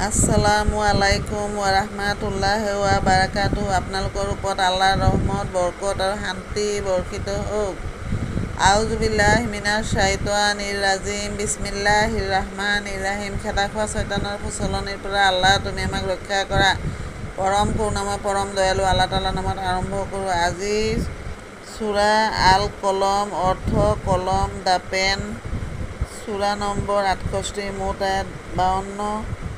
আসসালামু আলাইকুম ওয়াৰাহমাতুল্লাহি ওয়া বাৰাকাতুহু। আপোনালোকৰ ওপৰত আল্লাহৰ ৰহমত, বৰকত আৰু শান্তি বৰ্ষিত হওক। আউযু বিল্লাহি মিনাশ শাইতানিৰ ৰাজিম। বিসমিল্লাহিৰ ৰাহমানিৰ ৰাহিম। খেদা খোৱা শয়তানৰ প্ৰচলনিৰ পৰা আল্লাহ তুমি আমাক ৰক্ষা কৰা। পৰম কৰুণাময়, পৰম দয়ালু আল্লাহ তাআলাৰ নামত আৰম্ভ কৰোঁ। আজি সূৰা আল কলম, অৰ্থ কলম দ্য পেন, সূৰা নম্বৰ 68, মুঠ আয়াত 52,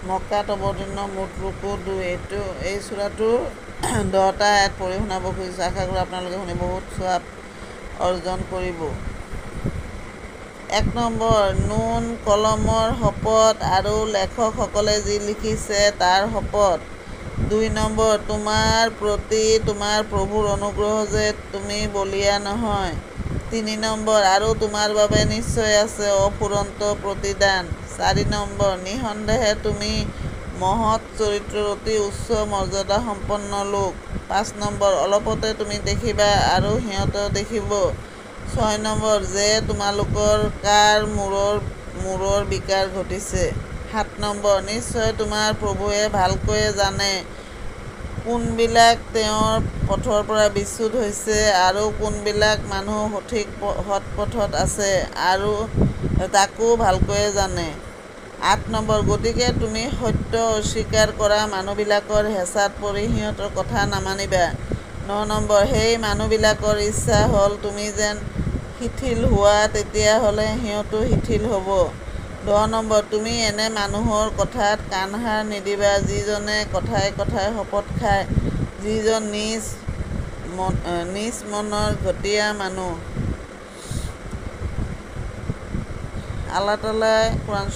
মক্কাত অৱতীৰ্ণ, মুঠ ৰুকু 2। এই সূৰাটোৰ 10টা আয়াত পঢ়ি শুনাব খুজিছোঁ। আশা কৰোঁ আপোনালোকে শুনি বহুত সৱাব অৰ্জন কৰিব। 1 নম্বৰ, নুন কলমৰ শপত আৰু লেখকসকলে যি লিখিছে তাৰ শপত। 2 নম্বৰ, তোমাৰ প্ৰতি তোমাৰ প্ৰভুৰ অনুগ্ৰহ যে তুমি বলিয়া নহয়। 3 নম্বৰ, আৰু তোমাৰ বাবে নিশ্চয় আছে অফুৰন্ত প্ৰতিদান। 4 নম্বৰ, নিঃসন্দেহে তুমি মহৎ চৰিত্ৰৰ অতি উচ্চ মৰ্যাদাসম্পন্ন লোক। 5 নম্বৰ, অলপতে তুমি দেখিবা আৰু সিহঁতেও দেখিব। 6 নম্বৰ, যে তোমালোকৰ কাৰ মূৰৰ বিকাৰ ঘটিছে। 7 নম্বৰ, নিশ্চয় তোমাৰ প্ৰভুৱে ভালকৈয়ে জানে কোনবিলাক তেওঁৰ পথৰ পৰা বিচ্যুত হৈছে আৰু কোনবিলাক মানুহ সঠিক সৎপথত আছে, আৰু তাকো ভালকৈয়ে জানে। 8 নম্বৰ, গতিকে তুমি সত্য অস্বীকাৰ কৰা মানুহবিলাকৰ হেঁচাত পৰি সিহঁতৰ কথা নামানিবা। 9 নম্বৰ, সেই মানুহবিলাকৰ ইচ্ছা হ'ল তুমি যেন শিথিল হোৱা, তেতিয়াহ'লে সিহঁতো শিথিল হ'ব। 10 নম্বৰ, তুমি এনে মানুহৰ কথাত কাণসাৰ নিদিবা যিজনে কথাই কথাই শপত খায়, যিজন নিজ মনৰ ঘটীয়া মানুহ। আল্লাহ তাআলাই কোৰআন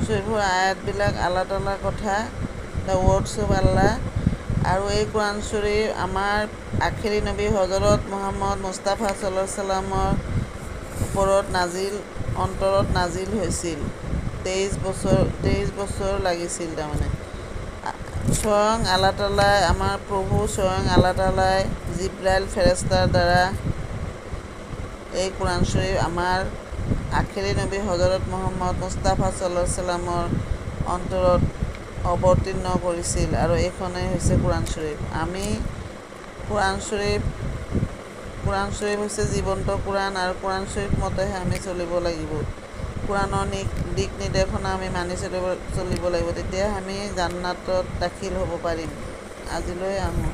শৰীফৰ আয়াতবিলাক আল্লাহ তাআলাৰ কথা, দ্য ৱৰ্ডছ অফ আল্লাহ। আৰু এই কোৰআন শৰীফ আমাৰ আখেৰী নবী হজৰত মুহাম্মদ মুস্তাফা ছাল্লাল্লাহু আলাইহি ওয়াছাল্লামৰ অন্তৰত নাজিল হৈছিল। 23 বছৰ লাগিছিল। স্বয়ং আল্লাহ তাআলাই, আমাৰ প্ৰভু স্বয়ং আল্লাহ তাআলাই জিব্ৰাইল ফেৰেস্তাৰ দ্বাৰা এই কোৰআন শৰীফ আমাৰ আখেৰী নবী হজৰত মুহাম্মদ মুস্তাফা ছাল্লাল্লাহু আলাইহি ওয়াছাল্লামৰ অন্তৰত অৱতীৰ্ণ কৰিছিল। আৰু এইখনেই হৈছে কোৰআন শৰীফ। আমি কোৰআন শৰীফ হৈছে জীৱন্ত কোৰআন, আৰু কোৰআন শৰীফ মতেহে আমি চলিব লাগিব। কোৰআনৰ দিক নিৰ্দেশনা আমি মানি চলিব লাগিব, তেতিয়াহে আমি জান্নাতত দাখিল হ'ব পাৰিম। আজিলৈ আহোঁ।